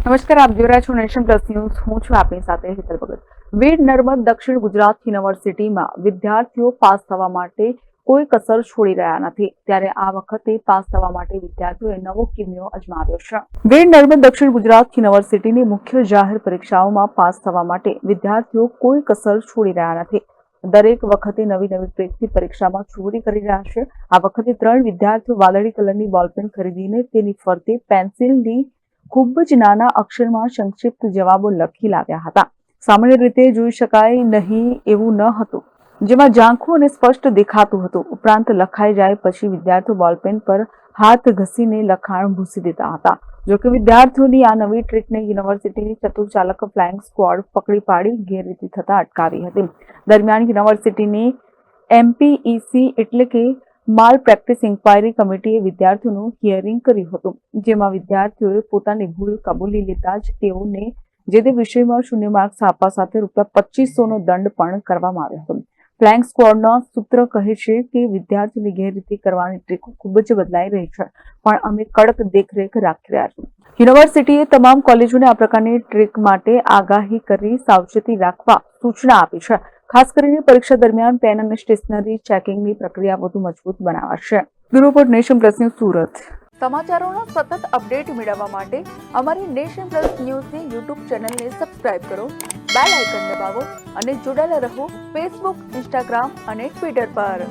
નમસ્કાર, આપ જોઈ રહ્યા છો નેશન પ્લસ ન્યૂઝ. હું છું આપની સાથે હેતલ ભગત. વીર નર્મદ દક્ષિણ ગુજરાત યુનિવર્સિટીમાં વિદ્યાર્થીઓ પાસ થવા માટે કોઈ કસર છોડી રહ્યા નથી. ત્યારે આ વખતે પાસ થવા માટે વિદ્યાર્થીઓએ નવો કિમિયો અજમાવ્યો છે. વીર નર્મદ દક્ષિણ ગુજરાત યુનિવર્સિટીની મુખ્ય જાહેર પરીક્ષાઓમાં પાસ થવા માટે વિદ્યાર્થીઓ કોઈ કસર છોડી રહ્યા નથી. દરેક વખતે નવી ટ્રીકથી પરીક્ષામાં ચોરી કરી રહ્યા છે. આ વખતે 3 વિદ્યાર્થીઓ વાદળી કલરની બોલપેન ખરીદીને તેની ફરતે પેન્સિલની ખૂબ જ નાના અક્ષરમાં સંક્ષિપ્ત જવાબો લખી લાવ્યા હતા. સામાન્ય રીતે જોઈ શકાય નહીં એવું ન હતું, જેમાં ઝાંખું અને સ્પષ્ટ દેખાતું હતું. ઉપરાંત લખાઈ જાય પછી વિદ્યાર્થીઓ બોલપેન પર હાથ ઘસીને લખાણ ભૂંસી દેતા હતા. જોકે વિદ્યાર્થીઓની આ નવી ટ્રીકને યુનિવર્સિટીની ચતુર્ચાલક ફ્લાઇંગ સ્ક્વોડ પકડી પાડી ગેરરીતિ થતા અટકાવી હતી. દરમિયાન યુનિવર્સિટીની MPEC એટલે કે માલ પ્રેક્ટિસ ઇન્ક્વાયરી કમિટીએ વિદ્યાર્થીઓનું હિયરિંગ કર્યું હતું, જેમાં વિદ્યાર્થીઓએ પોતાની ભૂલ કબૂલી લેતા જ તેઓને જે તે વિષયમાં 0 માર્ક્સ આપવા સાથે ₹2500નો દંડ પણ કરવામાં આવ્યો હતો. ફ્લાઇંગ સ્ક્વોડના સૂત્ર કહે છે કે વિદ્યાર્થીઓની ગેરરીતિ કરવાની ટ્રીકો ખૂબ જ બદલાઈ રહી છે, પણ અમે કડક દેખરેખ રાખી રહ્યા છીએ. યુનિવર્સિટીએ તમામ કોલેજોને આ પ્રકારની ટ્રીક માટે આગાહી કરી સાવચેતી રાખવા સૂચના આપી છે. ખાસ કરીને પરીક્ષા દરમિયાન પેન અને સ્ટેશનરી ચેકિંગની પ્રક્રિયા વધુ મજબૂત બનાવાશે. Bureau report, Nation Plus News, Surat. સમાચારોનો સતત અપડેટ મેળવવા માટે અમારી નેશન પ્લસ ન્યૂઝની યુટ્યુબ ચેનલને સબસ્ક્રાઇબ કરો, બેલ આઇકન દબાવો અને જોડાયેલા રહો ફેસબુક, ઇન્સ્ટાગ્રામ અને ટ્વિટર પર.